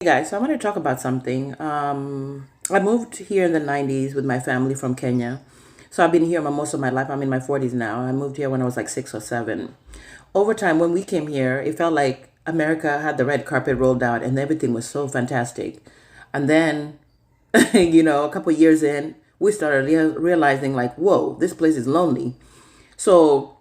Hey guys, so I want to talk about something. I moved here in the 90s with my family from Kenya. So I've been here most of my life. I'm in my 40s now. I moved here when I was like 6 or 7. Over time, when we came here, it felt like America had the red carpet rolled out and everything was so fantastic. And then, a couple years in, we started realizing like, whoa, this place is lonely. So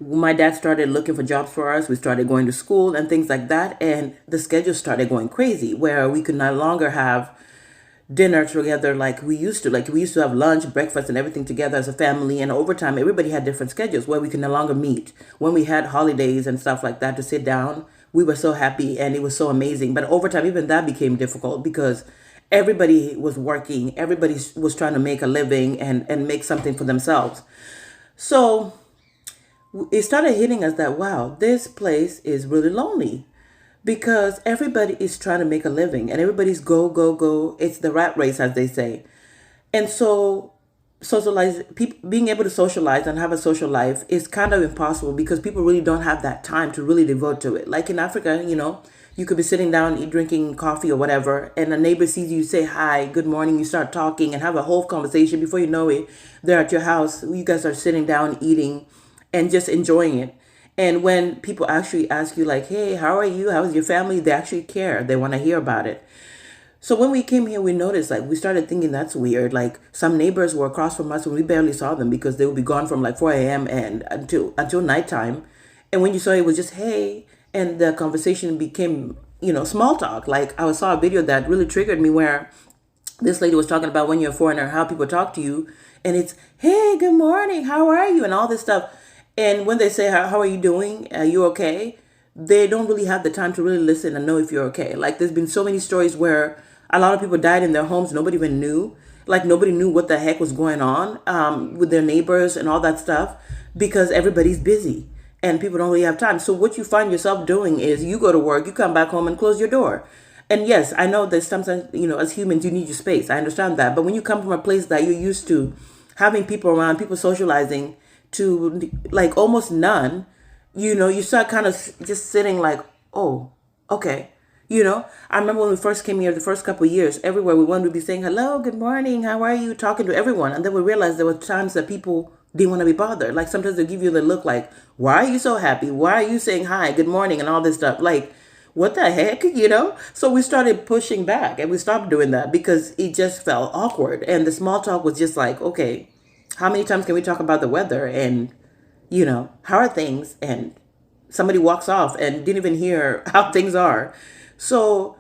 my dad started looking for jobs for us. We started going to school and things like that. And the schedule started going crazy where we could no longer have dinner together like we used to. Like we used to have lunch, breakfast, and everything together as a family. And over time, everybody had different schedules where we could no longer meet. When we had holidays and stuff like that to sit down, we were so happy and it was so amazing. But over time, even that became difficult because everybody was working. Everybody was trying to make a living and make something for themselves. So it started hitting us that, wow, this place is really lonely because everybody is trying to make a living and everybody's go, go, go. It's the rat race, as they say. And so being able to socialize and have a social life is kind of impossible because people really don't have that time to really devote to it. Like in Africa, you could be sitting down, drinking coffee or whatever, and a neighbor sees you, say hi, good morning, you start talking and have a whole conversation. Before you know it, they're at your house. You guys are sitting down eating and just enjoying it. And when people actually ask you like, hey, how are you? How's your family? They actually care. They want to hear about it. So when we came here, we noticed like we started thinking that's weird. Like some neighbors were across from us and we barely saw them because they would be gone from like 4 a.m. and until nighttime. And when you saw it was just hey, and the conversation became, small talk. Like I saw a video that really triggered me where this lady was talking about when you're a foreigner, how people talk to you. And it's, hey, good morning, how are you? And all this stuff. And when they say, how are you doing? Are you okay? They don't really have the time to really listen and know if you're okay. Like there's been so many stories where a lot of people died in their homes. Nobody even knew. Like nobody knew what the heck was going on with their neighbors and all that stuff because everybody's busy and people don't really have time. So what you find yourself doing is you go to work, you come back home and close your door. And yes, I know that sometimes, as humans, you need your space. I understand that. But when you come from a place that you're used to having people around, people socializing, to like almost none, you start kind of just sitting like, oh, okay. I remember when we first came here, the first couple of years, everywhere we went, we'd be saying, hello, good morning, how are you? Talking to everyone. And then we realized there were times that people didn't want to be bothered. Like sometimes they give you the look like, why are you so happy? Why are you saying hi, good morning, and all this stuff? Like, what the heck, So we started pushing back and we stopped doing that because it just felt awkward. And the small talk was just like, okay, how many times can we talk about the weather and, how are things? And somebody walks off and didn't even hear how things are. So